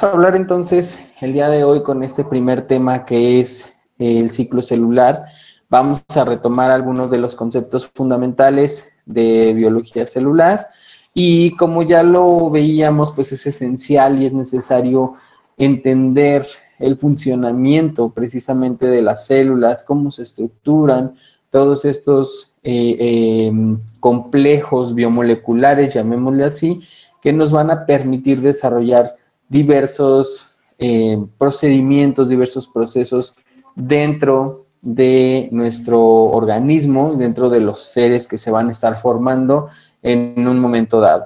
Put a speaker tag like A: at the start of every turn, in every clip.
A: Vamos a hablar entonces el día de hoy con este primer tema que es el ciclo celular. Vamos a retomar algunos de los conceptos fundamentales de biología celular y como ya lo veíamos, pues es esencial y es necesario entender el funcionamiento precisamente de las células, cómo se estructuran, todos estos complejos biomoleculares, llamémosle así, que nos van a permitir desarrollar diversos procedimientos, diversos procesos dentro de nuestro organismo, dentro de los seres que se van a estar formando en un momento dado.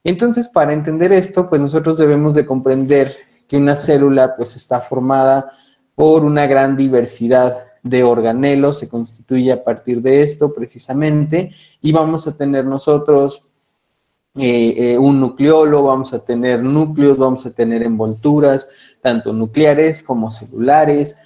A: Entonces, para entender esto, pues nosotros debemos de comprender que una célula pues está formada por una gran diversidad de organelos, se constituye a partir de esto precisamente, y vamos a tener nosotros un nucleolo, vamos a tener núcleos, vamos a tener envolturas, tanto nucleares como celulares,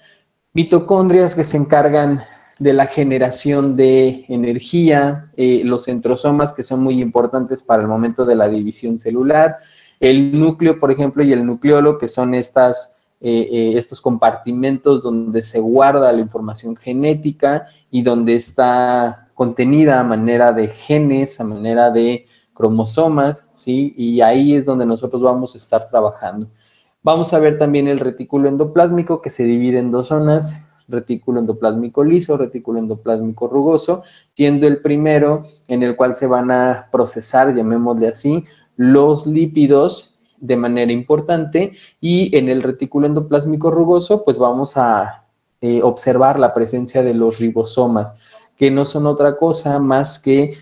A: mitocondrias que se encargan de la generación de energía, los centrosomas que son muy importantes para el momento de la división celular, el núcleo, por ejemplo, y el nucleolo, que son estos compartimentos donde se guarda la información genética y donde está contenida a manera de genes, a manera de cromosomas, ¿sí? Y ahí es donde nosotros vamos a estar trabajando. Vamos a ver también el retículo endoplásmico, que se divide en dos zonas, retículo endoplásmico liso, retículo endoplásmico rugoso, siendo el primero en el cual se van a procesar, llamémosle así, los lípidos de manera importante, y en el retículo endoplásmico rugoso, pues vamos a observar la presencia de los ribosomas, que no son otra cosa más que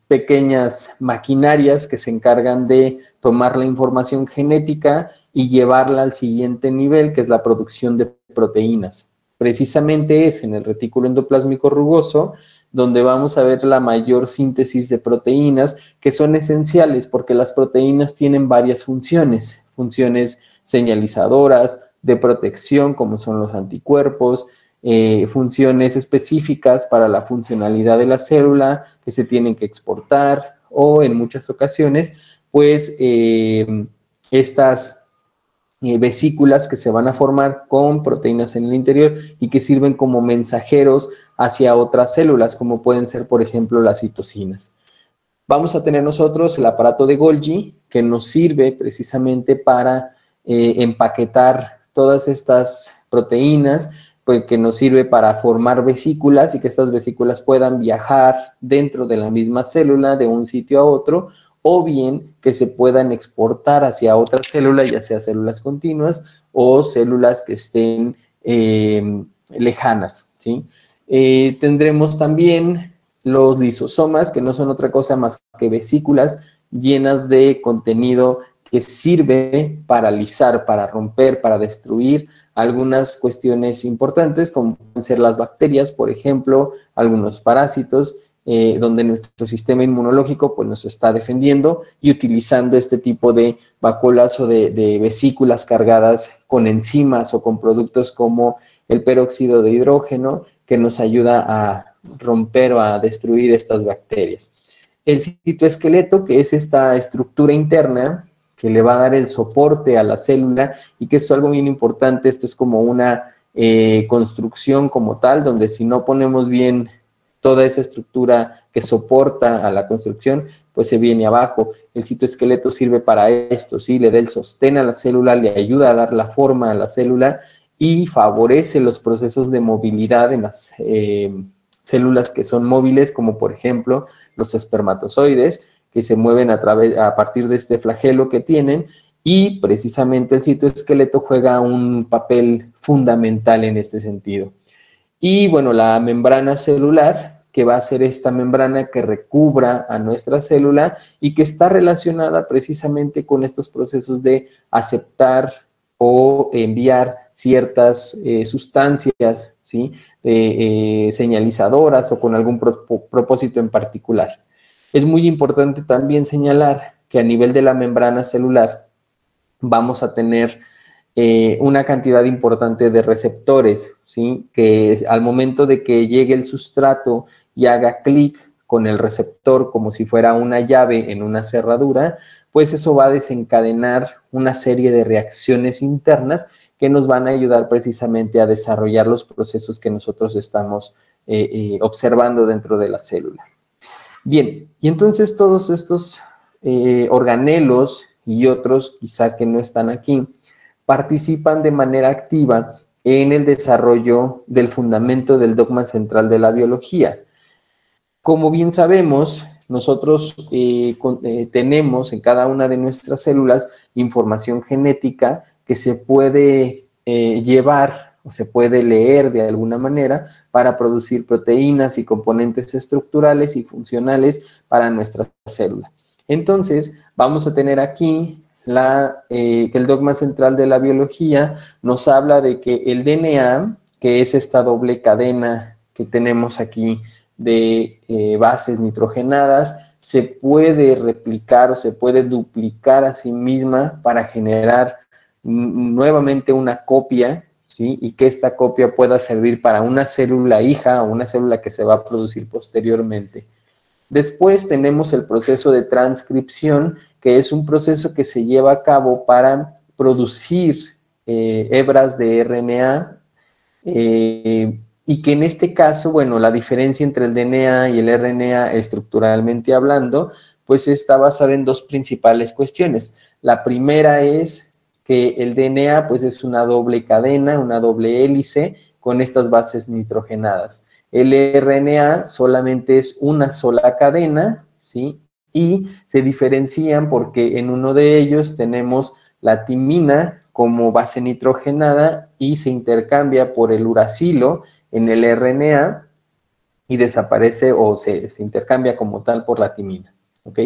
A: pequeñas maquinarias que se encargan de tomar la información genética y llevarla al siguiente nivel, que es la producción de proteínas. Precisamente es en el retículo endoplásmico rugoso donde vamos a ver la mayor síntesis de proteínas, que son esenciales porque las proteínas tienen varias funciones, funciones señalizadoras, de protección, como son los anticuerpos, funciones específicas para la funcionalidad de la célula que se tienen que exportar, o en muchas ocasiones, pues estas vesículas que se van a formar con proteínas en el interior y que sirven como mensajeros hacia otras células, como pueden ser, por ejemplo, las citocinas. Vamos a tener nosotros el aparato de Golgi, que nos sirve precisamente para empaquetar todas estas proteínas, pues, que nos sirve para formar vesículas y que estas vesículas puedan viajar dentro de la misma célula de un sitio a otro, o bien que se puedan exportar hacia otras células, ya sea células continuas o células que estén lejanas, ¿sí? Tendremos también los lisosomas, que no son otra cosa más que vesículas llenas de contenido que sirve para lisar, para romper, para destruir algunas cuestiones importantes, como pueden ser las bacterias, por ejemplo, algunos parásitos, donde nuestro sistema inmunológico pues, nos está defendiendo y utilizando este tipo de vacuolas o de vesículas cargadas con enzimas o con productos como el peróxido de hidrógeno, que nos ayuda a romper o a destruir estas bacterias. El citoesqueleto, que es esta estructura interna que le va a dar el soporte a la célula y que es algo bien importante. Esto es como una construcción como tal, donde si no ponemos bien toda esa estructura que soporta a la construcción, pues se viene abajo. El citoesqueleto sirve para esto, ¿sí? Le da el sostén a la célula, le ayuda a dar la forma a la célula y favorece los procesos de movilidad en las células que son móviles, como por ejemplo los espermatozoides, que se mueven a partir de este flagelo que tienen, y precisamente el citoesqueleto juega un papel fundamental en este sentido. Y bueno, la membrana celular, que va a ser esta membrana que recubra a nuestra célula y que está relacionada precisamente con estos procesos de aceptar o enviar ciertas sustancias, ¿sí? Señalizadoras o con algún propósito en particular. Es muy importante también señalar que a nivel de la membrana celular vamos a tener una cantidad importante de receptores, ¿sí? Que al momento de que llegue el sustrato y haga clic con el receptor como si fuera una llave en una cerradura, pues eso va a desencadenar una serie de reacciones internas que nos van a ayudar precisamente a desarrollar los procesos que nosotros estamos observando dentro de la célula. Bien, y entonces todos estos organelos y otros quizá que no están aquí, participan de manera activa en el desarrollo del fundamento del dogma central de la biología. Como bien sabemos, nosotros tenemos en cada una de nuestras células información genética que se puede llevar o se puede leer de alguna manera para producir proteínas y componentes estructurales y funcionales para nuestra célula. Entonces, vamos a tener aquí que el dogma central de la biología nos habla de que el DNA, que es esta doble cadena que tenemos aquí de bases nitrogenadas, se puede replicar o se puede duplicar a sí misma para generar nuevamente una copia, ¿sí? Y que esta copia pueda servir para una célula hija o una célula que se va a producir posteriormente. Después tenemos el proceso de transcripción, que es un proceso que se lleva a cabo para producir hebras de RNA, y que en este caso, bueno, la diferencia entre el DNA y el RNA estructuralmente hablando, pues está basada en dos principales cuestiones. La primera es que el DNA pues es una doble cadena, una doble hélice con estas bases nitrogenadas. El RNA solamente es una sola cadena, ¿sí? Y se diferencian porque en uno de ellos tenemos la timina como base nitrogenada y se intercambia por el uracilo en el RNA y desaparece o se intercambia como tal por la timina, ¿ok?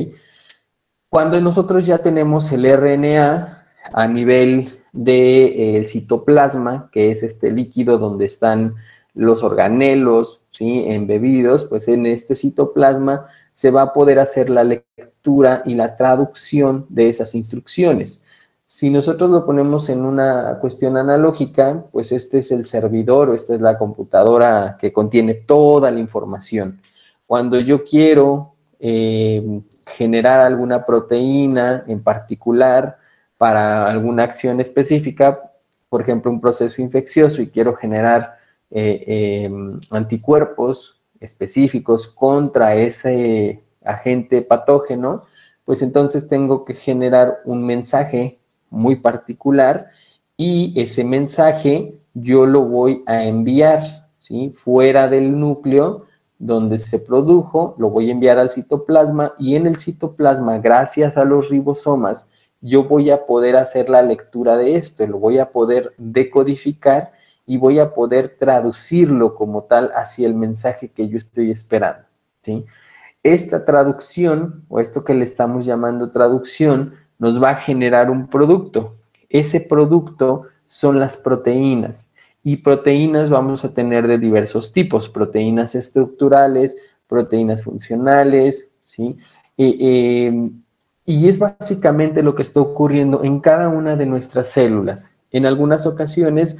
A: Cuando nosotros ya tenemos el RNA a nivel del citoplasma, que es este líquido donde están los organelos, ¿sí? Embebidos, pues en este citoplasma se va a poder hacer la lectura y la traducción de esas instrucciones. Si nosotros lo ponemos en una cuestión analógica, pues este es el servidor o esta es la computadora que contiene toda la información. Cuando yo quiero generar alguna proteína en particular para alguna acción específica, por ejemplo, un proceso infeccioso y quiero generar anticuerpos específicos contra ese agente patógeno, pues entonces tengo que generar un mensaje muy particular y ese mensaje yo lo voy a enviar, ¿sí? Fuera del núcleo donde se produjo, lo voy a enviar al citoplasma y en el citoplasma, gracias a los ribosomas, yo voy a poder hacer la lectura de esto, lo voy a poder decodificar y voy a poder traducirlo como tal hacia el mensaje que yo estoy esperando, ¿sí? Esta traducción, o esto que le estamos llamando traducción, nos va a generar un producto. Ese producto son las proteínas. Y proteínas vamos a tener de diversos tipos, proteínas estructurales, proteínas funcionales, ¿sí? Y es básicamente lo que está ocurriendo en cada una de nuestras células. En algunas ocasiones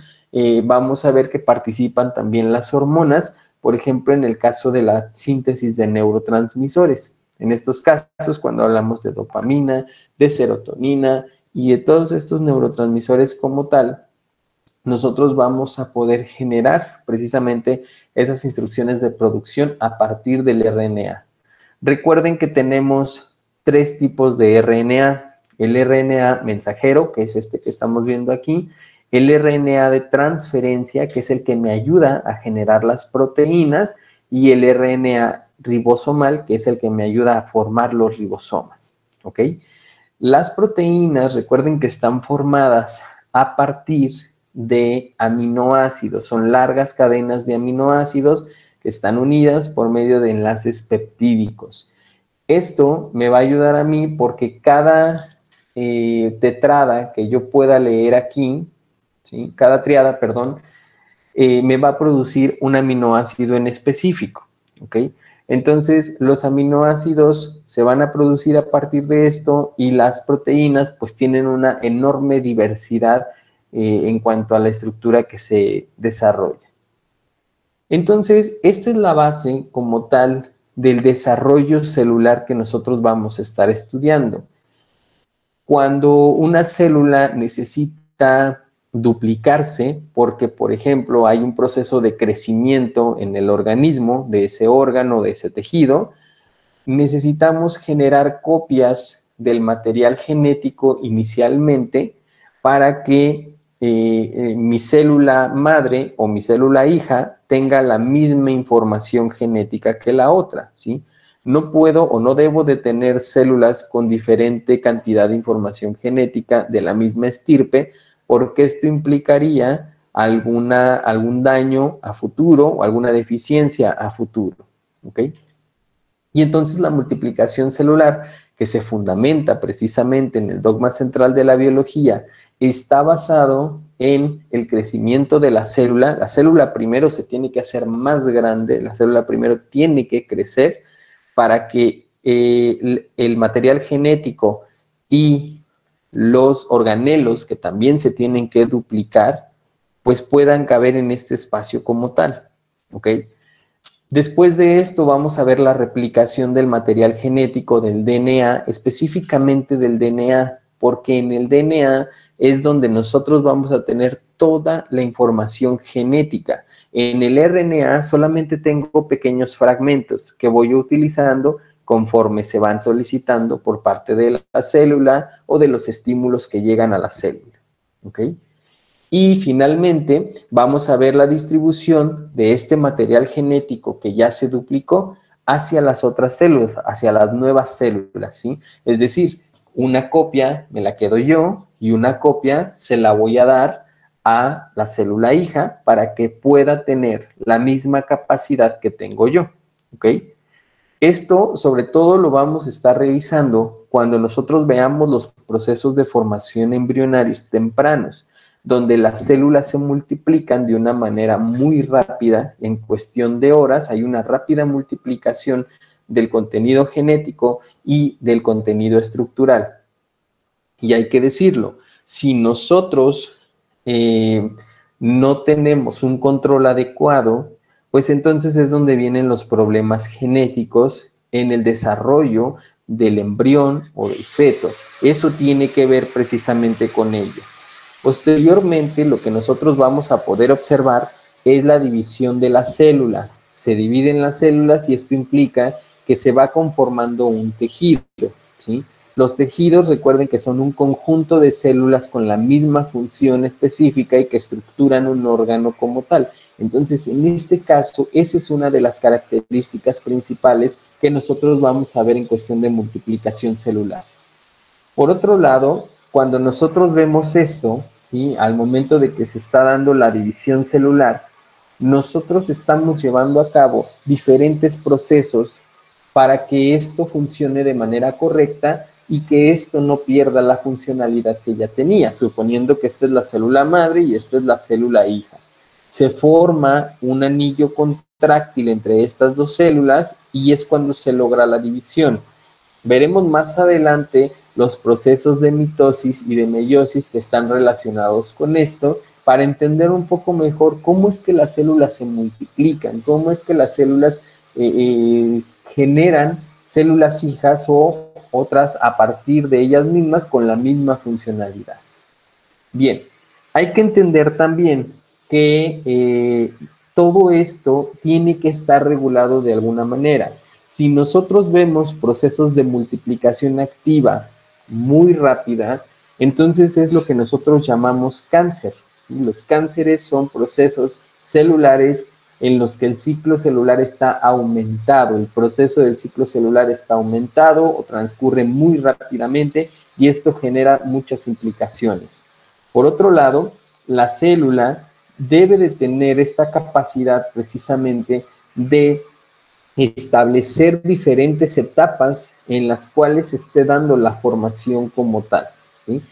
A: vamos a ver que participan también las hormonas, por ejemplo, en el caso de la síntesis de neurotransmisores. En estos casos, cuando hablamos de dopamina, de serotonina y de todos estos neurotransmisores como tal, nosotros vamos a poder generar precisamente esas instrucciones de producción a partir del RNA. Recuerden que tenemos tres tipos de RNA. El RNA mensajero, que es este que estamos viendo aquí, el RNA de transferencia, que es el que me ayuda a generar las proteínas, y el RNA ribosomal, que es el que me ayuda a formar los ribosomas, ¿ok? Las proteínas, recuerden que están formadas a partir de aminoácidos, son largas cadenas de aminoácidos que están unidas por medio de enlaces peptídicos. Esto me va a ayudar a mí porque cada tetrada que yo pueda leer aquí, ¿sí? Cada triada, perdón, me va a producir un aminoácido en específico, ¿ok? Entonces, los aminoácidos se van a producir a partir de esto y las proteínas pues tienen una enorme diversidad en cuanto a la estructura que se desarrolla. Entonces, esta es la base como tal del desarrollo celular que nosotros vamos a estar estudiando. Cuando una célula necesita duplicarse porque, por ejemplo, hay un proceso de crecimiento en el organismo de ese órgano, de ese tejido, necesitamos generar copias del material genético inicialmente para que mi célula madre o mi célula hija tenga la misma información genética que la otra, ¿sí? No puedo o no debo de tener células con diferente cantidad de información genética de la misma estirpe, porque esto implicaría algún daño a futuro o alguna deficiencia a futuro, ¿ok? Y entonces la multiplicación celular, que se fundamenta precisamente en el dogma central de la biología, está basado en el crecimiento de la célula. La célula primero se tiene que hacer más grande, la célula primero tiene que crecer para que el material genético y los organelos, que también se tienen que duplicar, pues puedan caber en este espacio como tal, ¿ok? Después de esto vamos a ver la replicación del material genético del DNA, específicamente del DNA, porque en el DNA es donde nosotros vamos a tener toda la información genética. En el RNA solamente tengo pequeños fragmentos que voy utilizando conforme se van solicitando por parte de la célula o de los estímulos que llegan a la célula, ¿ok? Y finalmente vamos a ver la distribución de este material genético que ya se duplicó hacia las otras células, hacia las nuevas células, ¿sí? Es decir, una copia me la quedo yo y una copia se la voy a dar a la célula hija para que pueda tener la misma capacidad que tengo yo, ¿ok? Esto sobre todo lo vamos a estar revisando cuando nosotros veamos los procesos de formación embrionarios tempranos, donde las células se multiplican de una manera muy rápida, en cuestión de horas, hay una rápida multiplicación del contenido genético y del contenido estructural. Y hay que decirlo, si nosotros no tenemos un control adecuado, pues entonces es donde vienen los problemas genéticos en el desarrollo del embrión o del feto. Eso tiene que ver precisamente con ello. Posteriormente, lo que nosotros vamos a poder observar es la división de la célula. Se dividen las células y esto implica que se va conformando un tejido, ¿sí? Los tejidos, recuerden que son un conjunto de células con la misma función específica y que estructuran un órgano como tal. Entonces, en este caso, esa es una de las características principales que nosotros vamos a ver en cuestión de multiplicación celular. Por otro lado, cuando nosotros vemos esto, ¿sí? Al momento de que se está dando la división celular, nosotros estamos llevando a cabo diferentes procesos para que esto funcione de manera correcta y que esto no pierda la funcionalidad que ya tenía, suponiendo que esta es la célula madre y esta es la célula hija. Se forma un anillo contráctil entre estas dos células y es cuando se logra la división. Veremos más adelante los procesos de mitosis y de meiosis que están relacionados con esto para entender un poco mejor cómo es que las células se multiplican, cómo es que las células generan células hijas o otras a partir de ellas mismas con la misma funcionalidad. Bien, hay que entender también que todo esto tiene que estar regulado de alguna manera. Si nosotros vemos procesos de multiplicación activa muy rápida, entonces es lo que nosotros llamamos cáncer, ¿sí? Los cánceres son procesos celulares en los que el ciclo celular está aumentado, el proceso del ciclo celular está aumentado o transcurre muy rápidamente y esto genera muchas implicaciones. Por otro lado, la célula debe de tener esta capacidad precisamente de establecer diferentes etapas en las cuales se esté dando la formación como tal, ¿sí?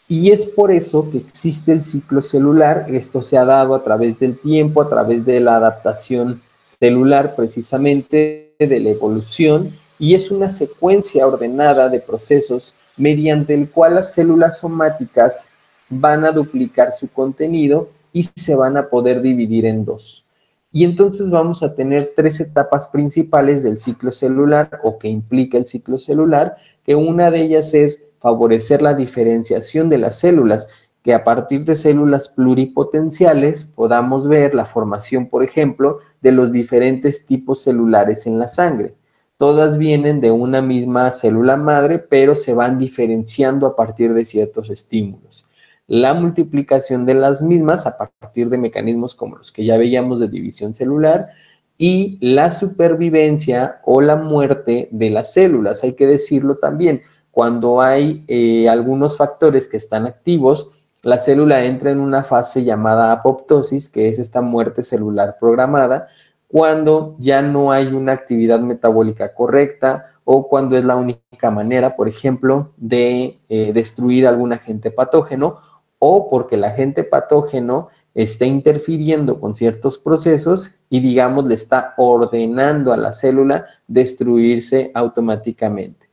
A: Y es por eso que existe el ciclo celular. Esto se ha dado a través del tiempo, a través de la adaptación celular, precisamente de la evolución, y es una secuencia ordenada de procesos mediante el cual las células somáticas van a duplicar su contenido y se van a poder dividir en dos. Y entonces vamos a tener tres etapas principales del ciclo celular o que implica el ciclo celular, que una de ellas es favorecer la diferenciación de las células, que a partir de células pluripotenciales podamos ver la formación, por ejemplo, de los diferentes tipos celulares en la sangre. Todas vienen de una misma célula madre, pero se van diferenciando a partir de ciertos estímulos. La multiplicación de las mismas a partir de mecanismos como los que ya veíamos de división celular y la supervivencia o la muerte de las células. Hay que decirlo también, cuando hay algunos factores que están activos, la célula entra en una fase llamada apoptosis, que es esta muerte celular programada, cuando ya no hay una actividad metabólica correcta o cuando es la única manera, por ejemplo, de destruir algún agente patógeno o porque el agente patógeno está interfiriendo con ciertos procesos y, digamos, le está ordenando a la célula destruirse automáticamente.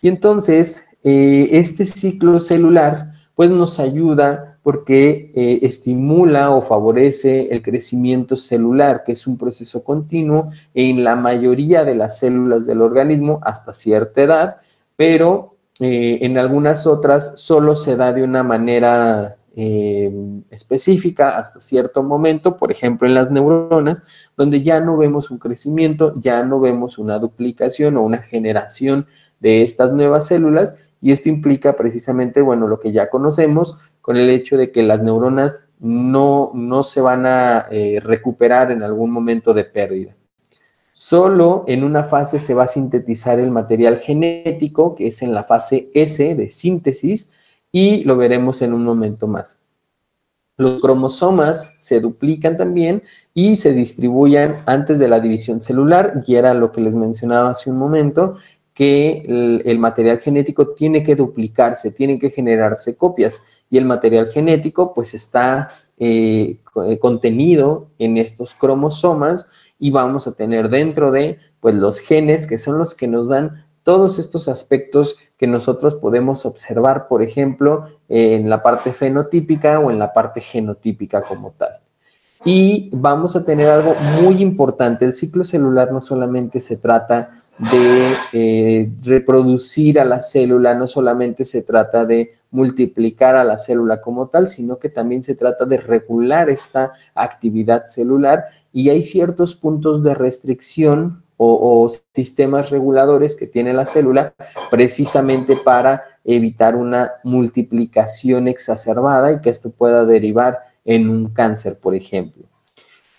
A: Y entonces, este ciclo celular, pues nos ayuda porque estimula o favorece el crecimiento celular, que es un proceso continuo en la mayoría de las células del organismo hasta cierta edad, pero en algunas otras solo se da de una manera específica hasta cierto momento, por ejemplo en las neuronas, donde ya no vemos un crecimiento, ya no vemos una duplicación o una generación de estas nuevas células, y esto implica precisamente, bueno, lo que ya conocemos, con el hecho de que las neuronas no se van a recuperar en algún momento de pérdida. Solo en una fase se va a sintetizar el material genético, que es en la fase S de síntesis, y lo veremos en un momento más. Los cromosomas se duplican también y se distribuyen antes de la división celular, y era lo que les mencionaba hace un momento, que el material genético tiene que duplicarse, tienen que generarse copias, y el material genético pues está contenido en estos cromosomas, y vamos a tener dentro de pues los genes, que son los que nos dan todos estos aspectos que nosotros podemos observar, por ejemplo, en la parte fenotípica o en la parte genotípica como tal. Y vamos a tener algo muy importante. El ciclo celular no solamente se trata de reproducir a la célula, no solamente se trata de multiplicar a la célula como tal, sino que también se trata de regular esta actividad celular, y hay ciertos puntos de restricción o sistemas reguladores que tiene la célula precisamente para evitar una multiplicación exacerbada y que esto pueda derivar en un cáncer, por ejemplo.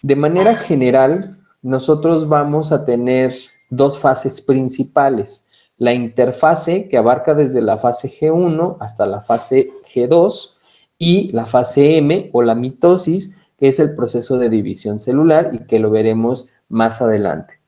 A: De manera general, nosotros vamos a tener dos fases principales: la interfase, que abarca desde la fase G1 hasta la fase G2, y la fase M o la mitosis, que es el proceso de división celular y que lo veremos más adelante.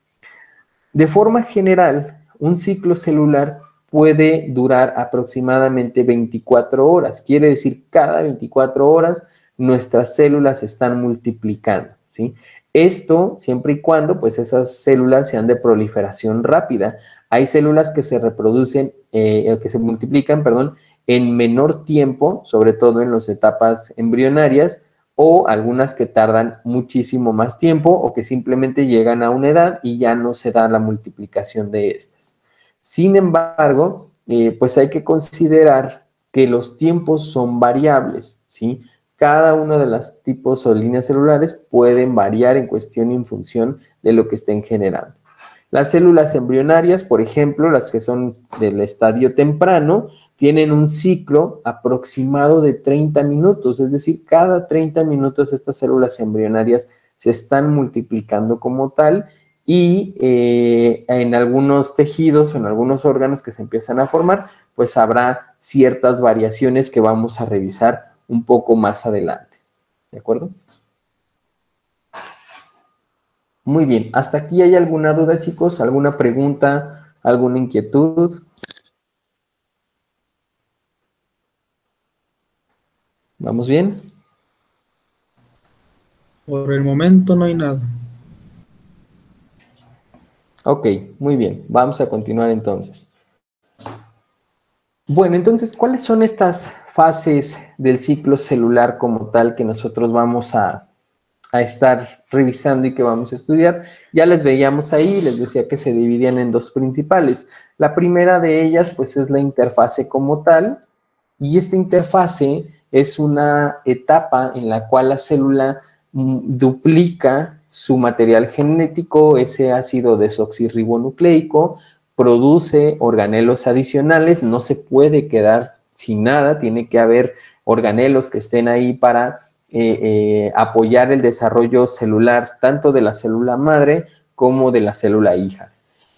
A: De forma general, un ciclo celular puede durar aproximadamente 24 horas. Quiere decir, cada 24 horas nuestras células se están multiplicando, ¿sí? Esto siempre y cuando pues esas células sean de proliferación rápida. Hay células que se reproducen, que se multiplican, perdón, en menor tiempo, sobre todo en las etapas embrionarias, o algunas que tardan muchísimo más tiempo o que simplemente llegan a una edad y ya no se da la multiplicación de estas. Sin embargo, pues hay que considerar que los tiempos son variables, ¿sí? Cada uno de los tipos o líneas celulares pueden variar en cuestión y en función de lo que estén generando. Las células embrionarias, por ejemplo, las que son del estadio temprano, tienen un ciclo aproximado de 30 minutos, es decir, cada 30 minutos estas células embrionarias se están multiplicando como tal, y en algunos tejidos o en algunos órganos que se empiezan a formar, pues habrá ciertas variaciones que vamos a revisar un poco más adelante. ¿De acuerdo? Muy bien, ¿hasta aquí hay alguna duda, chicos? ¿Alguna pregunta? ¿Alguna inquietud? ¿Vamos bien?
B: Por el momento no hay nada.
A: Ok, muy bien. Vamos a continuar entonces. Bueno, entonces, ¿cuáles son estas fases del ciclo celular como tal que nosotros vamos a a estar revisando y que vamos a estudiar. Ya les veíamos ahí, les decía que se dividían en dos principales. La primera de ellas, pues, es la interfase como tal, y esta interfase es una etapa en la cual la célula duplica su material genético, ese ácido desoxirribonucleico, produce organelos adicionales, no se puede quedar sin nada, tiene que haber organelos que estén ahí para apoyar el desarrollo celular, tanto de la célula madre como de la célula hija.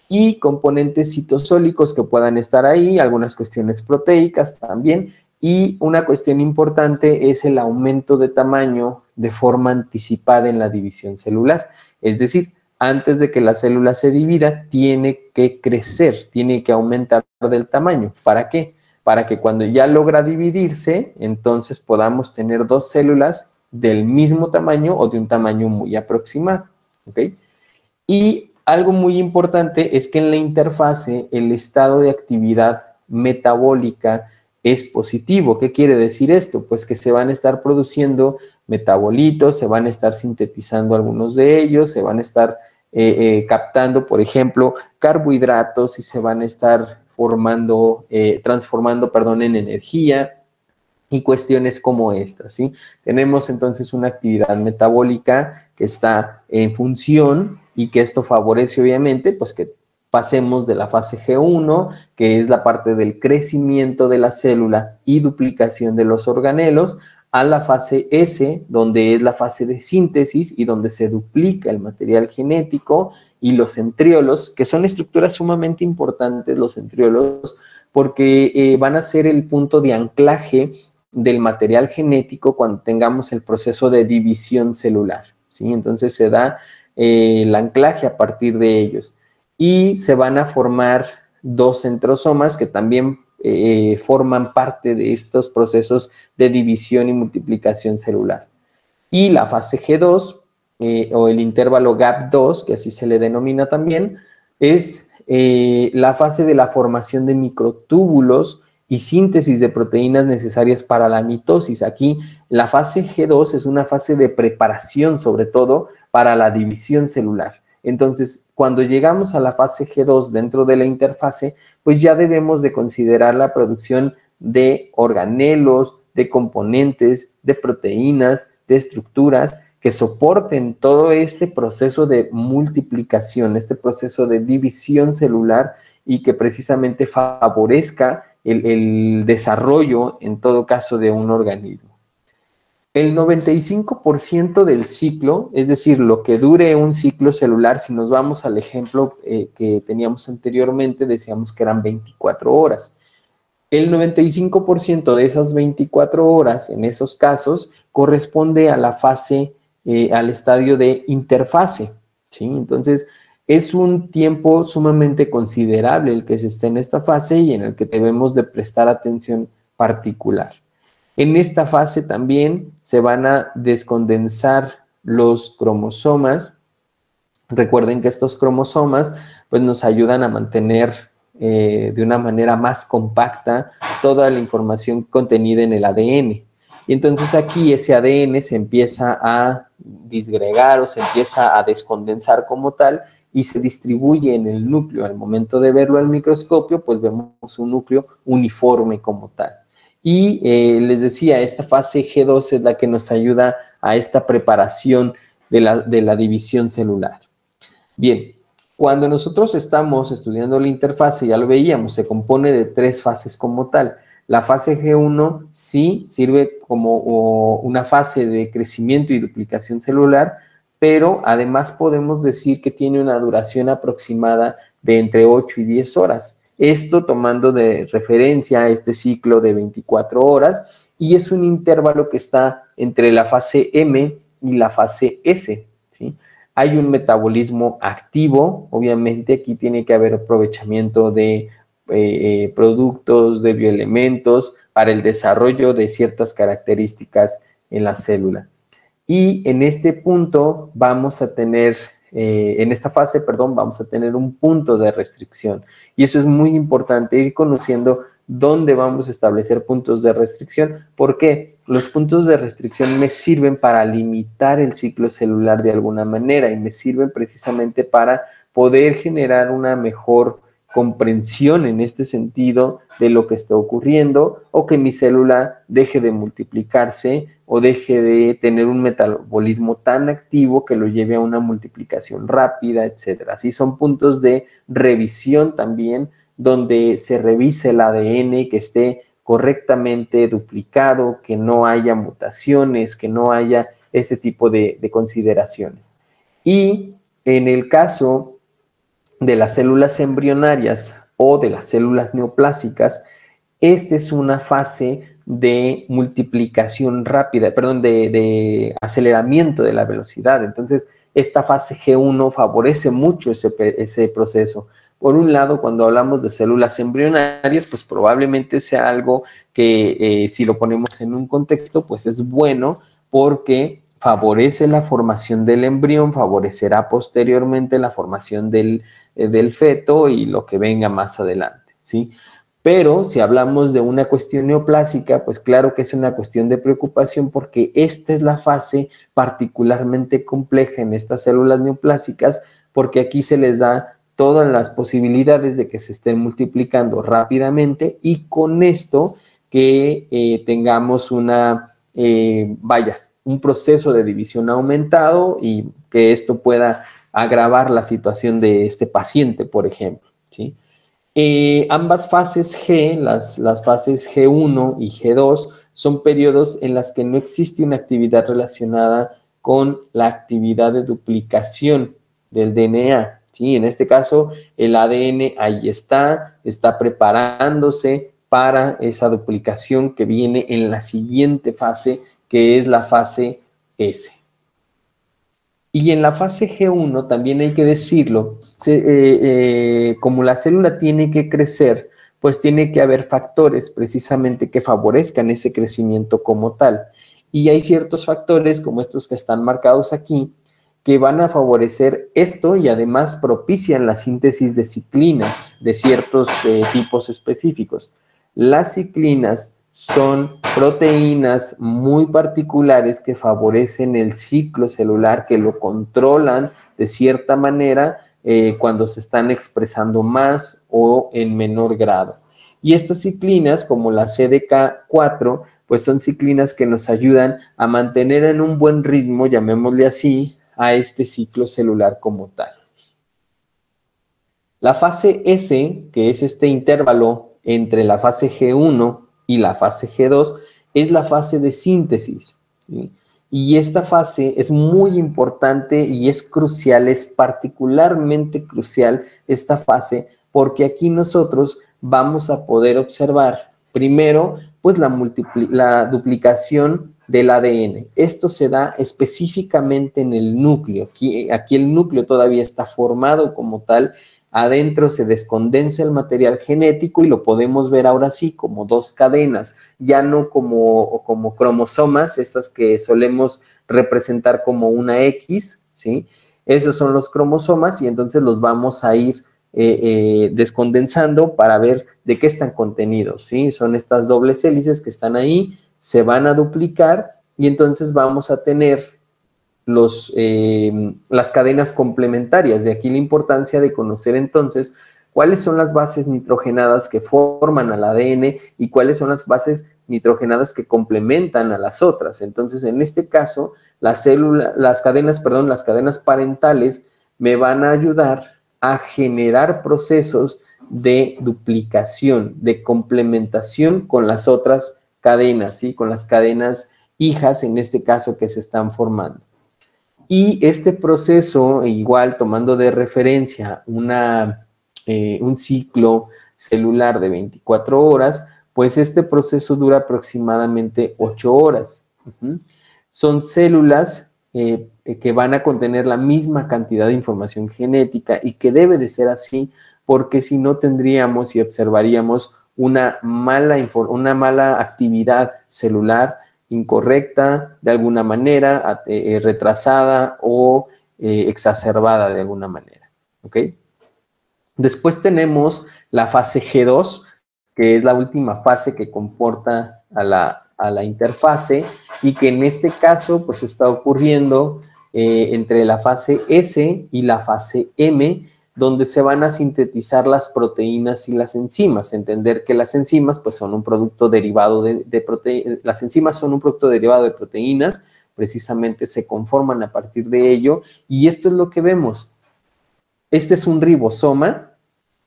A: Y componentes citosólicos que puedan estar ahí, algunas cuestiones proteicas también, y una cuestión importante es el aumento de tamaño de forma anticipada en la división celular. Es decir, antes de que la célula se divida, tiene que crecer, tiene que aumentar del tamaño. ¿Para qué? Para que cuando ya logra dividirse, entonces podamos tener dos células del mismo tamaño o de un tamaño muy aproximado. ¿Ok? Y algo muy importante es que en la interfase el estado de actividad metabólica es positivo. ¿Qué quiere decir esto? Pues que se van a estar produciendo metabolitos, se van a estar sintetizando algunos de ellos, se van a estar captando, por ejemplo, carbohidratos y se van a estar transformando, en energía y cuestiones como estas, ¿sí? Tenemos entonces una actividad metabólica que está en función y que esto favorece obviamente pues que pasemos de la fase G1, que es la parte del crecimiento de la célula y duplicación de los organelos, a la fase S, donde es la fase de síntesis y donde se duplica el material genético y los centriolos, que son estructuras sumamente importantes, los centriolos, porque van a ser el punto de anclaje del material genético cuando tengamos el proceso de división celular, ¿sí? Entonces se da el anclaje a partir de ellos y se van a formar dos centrosomas que también forman parte de estos procesos de división y multiplicación celular. Y la fase G2 o el intervalo GAP2, que así se le denomina también, es la fase de la formación de microtúbulos y síntesis de proteínas necesarias para la mitosis. Aquí la fase G2 es una fase de preparación, sobre todo, para la división celular. Entonces, cuando llegamos a la fase G2 dentro de la interfase, pues ya debemos de considerar la producción de organelos, de componentes, de proteínas, de estructuras que soporten todo este proceso de multiplicación, este proceso de división celular y que precisamente favorezca el desarrollo, en todo caso, de un organismo. El 95% del ciclo, es decir, lo que dure un ciclo celular, si nos vamos al ejemplo que teníamos anteriormente, decíamos que eran 24 horas. El 95% de esas 24 horas, en esos casos, corresponde a la fase, al estadio de interfase, ¿sí? Entonces, es un tiempo sumamente considerable el que se esté en esta fase y en el que debemos de prestar atención particular. En esta fase también se van a descondensar los cromosomas. Recuerden que estos cromosomas pues, nos ayudan a mantener de una manera más compacta toda la información contenida en el ADN. Y entonces aquí ese ADN se empieza a disgregar o se empieza a descondensar como tal y se distribuye en el núcleo. Al momento de verlo al microscopio, pues vemos un núcleo uniforme como tal. Y les decía, esta fase G2 es la que nos ayuda a esta preparación de la división celular. Bien, cuando nosotros estamos estudiando la interfase, ya lo veíamos, se compone de tres fases como tal. La fase G1 sí sirve como una fase de crecimiento y duplicación celular, pero además podemos decir que tiene una duración aproximada de entre 8 y 10 horas. Esto tomando de referencia a este ciclo de 24 horas y es un intervalo que está entre la fase M y la fase S, ¿sí? Hay un metabolismo activo, obviamente aquí tiene que haber aprovechamiento de productos, de bioelementos para el desarrollo de ciertas características en la célula. Y en este punto vamos a tener, en esta fase, perdón, vamos a tener un punto de restricción. Y eso es muy importante, ir conociendo dónde vamos a establecer puntos de restricción. ¿Por qué? Los puntos de restricción me sirven para limitar el ciclo celular de alguna manera y me sirven precisamente para poder generar una mejor comprensión en este sentido de lo que está ocurriendo, o que mi célula deje de multiplicarse o deje de tener un metabolismo tan activo que lo lleve a una multiplicación rápida, etcétera. Así son puntos de revisión también, donde se revise el ADN, que esté correctamente duplicado, que no haya mutaciones, que no haya ese tipo de consideraciones. Y en el caso de las células embrionarias o de las células neoplásicas, esta es una fase de multiplicación rápida, perdón, de aceleramiento de la velocidad. Entonces, esta fase G1 favorece mucho ese proceso. Por un lado, cuando hablamos de células embrionarias, pues probablemente sea algo que si lo ponemos en un contexto, pues es bueno porque favorece la formación del embrión, favorecerá posteriormente la formación del feto y lo que venga más adelante, ¿sí? Pero si hablamos de una cuestión neoplásica, pues claro que es una cuestión de preocupación porque esta es la fase particularmente compleja en estas células neoplásicas, porque aquí se les da todas las posibilidades de que se estén multiplicando rápidamente y con esto que tengamos un proceso de división aumentado y que esto pueda agravar la situación de este paciente, por ejemplo, ¿sí? Ambas fases G, las fases G1 y G2, son periodos en las que no existe una actividad relacionada con la actividad de duplicación del DNA, ¿sí? En este caso, el ADN ahí está preparándose para esa duplicación que viene en la siguiente fase, que es la fase S. Y en la fase G1 también hay que decirlo, como la célula tiene que crecer, pues tiene que haber factores precisamente que favorezcan ese crecimiento como tal. Y hay ciertos factores, como estos que están marcados aquí, que van a favorecer esto y además propician la síntesis de ciclinas de ciertos tipos específicos. Las ciclinas son proteínas muy particulares que favorecen el ciclo celular, que lo controlan de cierta manera cuando se están expresando más o en menor grado. Y estas ciclinas, como la CDK4, pues son ciclinas que nos ayudan a mantener en un buen ritmo, llamémosle así, a este ciclo celular como tal. La fase S, que es este intervalo entre la fase G1 y la fase G2, es la fase de síntesis, ¿sí? Y esta fase es muy importante y es crucial, es particularmente crucial esta fase, porque aquí nosotros vamos a poder observar primero pues la duplicación del ADN. Esto se da específicamente en el núcleo. Aquí el núcleo todavía está formado como tal. Adentro se descondensa el material genético y lo podemos ver ahora sí como dos cadenas, ya no como cromosomas, estas que solemos representar como una X, ¿sí? Esos son los cromosomas y entonces los vamos a ir descondensando para ver de qué están contenidos, ¿sí? Son estas dobles hélices que están ahí, se van a duplicar y entonces vamos a tener las cadenas complementarias. De aquí la importancia de conocer entonces cuáles son las bases nitrogenadas que forman al ADN y cuáles son las bases nitrogenadas que complementan a las otras. Entonces, en este caso, las cadenas parentales me van a ayudar a generar procesos de duplicación, de complementación con las otras cadenas, ¿sí? Con las cadenas hijas, en este caso, que se están formando. Y este proceso, igual tomando de referencia un ciclo celular de 24 horas, pues este proceso dura aproximadamente 8 horas. Son células que van a contener la misma cantidad de información genética y que debe de ser así porque si no tendríamos y observaríamos una mala actividad celular incorrecta de alguna manera, retrasada o exacerbada de alguna manera. ¿Ok? Después tenemos la fase G2, que es la última fase que comporta a la interfase, y que en este caso pues está ocurriendo entre la fase S y la fase M, donde se van a sintetizar las proteínas y las enzimas. Entender que las enzimas pues son un producto derivado de proteínas, las enzimas son un producto derivado de proteínas, precisamente se conforman a partir de ello, y esto es lo que vemos. Este es un ribosoma,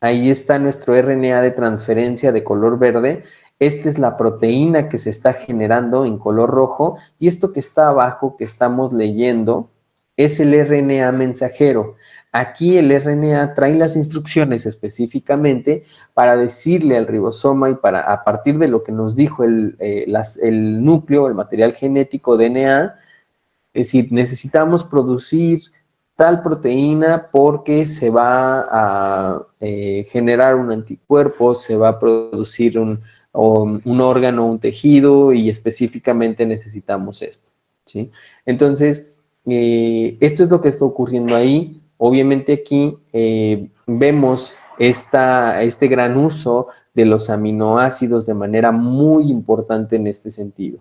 A: ahí está nuestro RNA de transferencia de color verde. Esta es la proteína que se está generando en color rojo, y esto que está abajo, que estamos leyendo, es el RNA mensajero. Aquí el RNA trae las instrucciones específicamente para decirle al ribosoma, y para, a partir de lo que nos dijo el núcleo, el material genético DNA, es decir, necesitamos producir tal proteína porque se va a generar un anticuerpo, se va a producir un órgano, un tejido, y específicamente necesitamos esto, ¿sí? Entonces, esto es lo que está ocurriendo ahí. Obviamente aquí vemos este gran uso de los aminoácidos de manera muy importante en este sentido.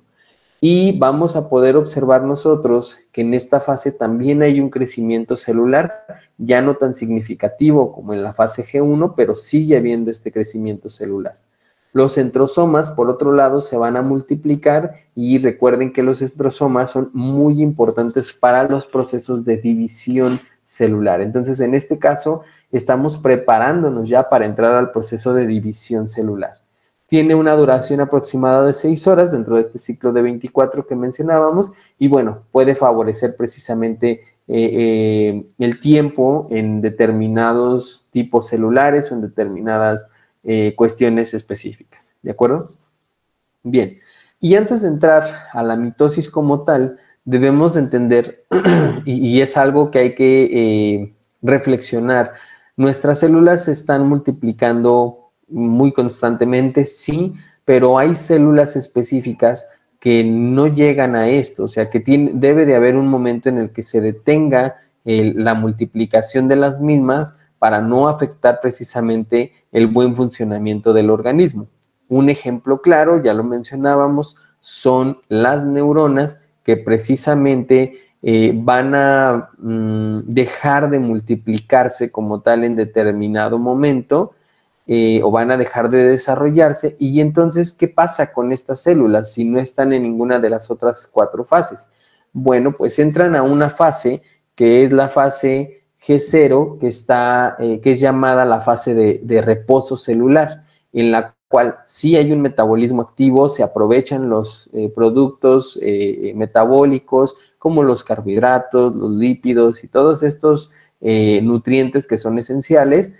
A: Y vamos a poder observar nosotros que en esta fase también hay un crecimiento celular, ya no tan significativo como en la fase G1, pero sigue habiendo este crecimiento celular. Los centrosomas, por otro lado, se van a multiplicar, y recuerden que los centrosomas son muy importantes para los procesos de división celular. Entonces, en este caso, estamos preparándonos ya para entrar al proceso de división celular. Tiene una duración aproximada de 6 horas dentro de este ciclo de 24 que mencionábamos, y bueno, puede favorecer precisamente el tiempo en determinados tipos celulares o en determinadas cuestiones específicas, ¿de acuerdo? Bien, y antes de entrar a la mitosis como tal, debemos de entender, y es algo que hay que reflexionar, nuestras células se están multiplicando muy constantemente, sí, pero hay células específicas que no llegan a esto, o sea, que debe de haber un momento en el que se detenga la multiplicación de las mismas para no afectar precisamente el buen funcionamiento del organismo. Un ejemplo claro, ya lo mencionábamos, son las neuronas, que precisamente van a dejar de multiplicarse como tal en determinado momento, o van a dejar de desarrollarse. Y entonces, ¿qué pasa con estas células si no están en ninguna de las otras 4 fases? Bueno, pues entran a una fase que es la fase G0, que es llamada la fase de reposo celular, en la cual sí hay un metabolismo activo, se aprovechan los productos metabólicos, como los carbohidratos, los lípidos y todos estos nutrientes que son esenciales,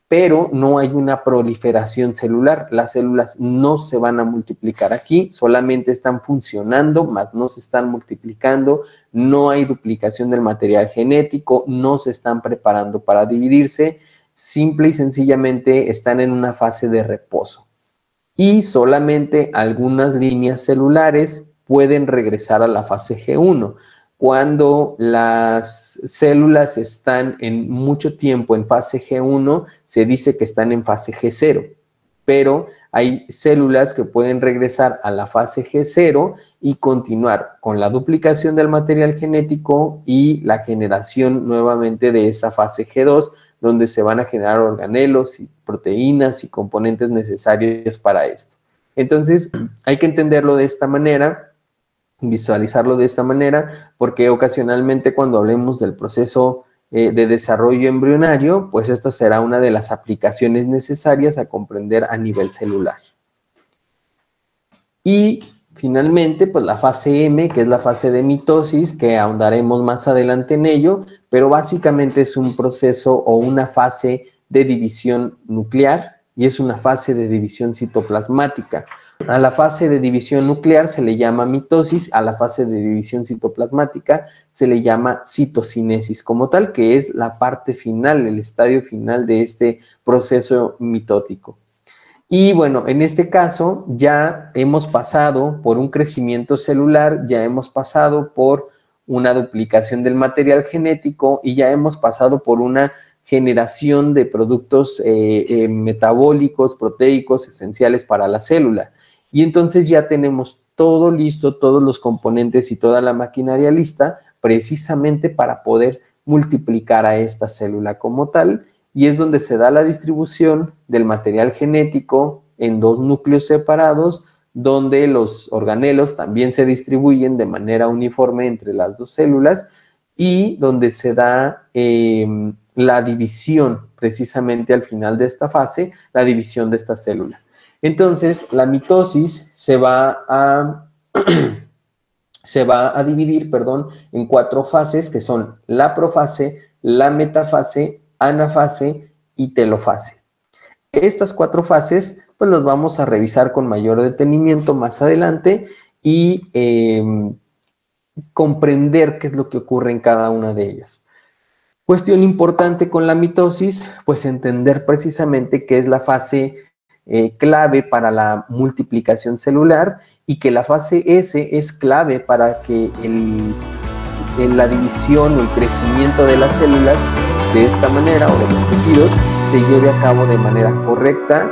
A: pero no hay una proliferación celular. Las células no se van a multiplicar aquí, solamente están funcionando, más no se están multiplicando, no hay duplicación del material genético, no se están preparando para dividirse, simple y sencillamente están en una fase de reposo. Y solamente algunas líneas celulares pueden regresar a la fase G1. Cuando las células están en mucho tiempo en fase G1, se dice que están en fase G0, pero hay células que pueden regresar a la fase G0 y continuar con la duplicación del material genético y la generación nuevamente de esa fase G2, donde se van a generar organelos y proteínas y componentes necesarios para esto. Entonces, hay que entenderlo de esta manera, visualizarlo de esta manera, porque ocasionalmente cuando hablemos del proceso de desarrollo embrionario, pues esta será una de las aplicaciones necesarias a comprender a nivel celular. Y finalmente, pues la fase M, que es la fase de mitosis, que ahondaremos más adelante en ello, pero básicamente es un proceso o una fase de división nuclear, y es una fase de división citoplasmática. A la fase de división nuclear se le llama mitosis, a la fase de división citoplasmática se le llama citocinesis como tal, que es la parte final, el estadio final de este proceso mitótico. Y bueno, en este caso ya hemos pasado por un crecimiento celular, ya hemos pasado por una duplicación del material genético y ya hemos pasado por una generación de productos metabólicos, proteicos, esenciales para la célula. Y entonces ya tenemos todo listo, todos los componentes y toda la maquinaria lista, precisamente para poder multiplicar a esta célula como tal, y es donde se da la distribución del material genético en 2 núcleos separados, donde los organelos también se distribuyen de manera uniforme entre las 2 células, y donde se da la división precisamente al final de esta fase, la división de esta célula. Entonces, la mitosis se va a dividir, en 4 fases, que son la profase, la metafase, anafase y telofase. Estas 4 fases, pues las vamos a revisar con mayor detenimiento más adelante y comprender qué es lo que ocurre en cada una de ellas. Cuestión importante con la mitosis, pues entender precisamente qué es la fase clave para la multiplicación celular y que la fase S es clave para que la división o el crecimiento de las células de esta manera o de los tejidos se lleve a cabo de manera correcta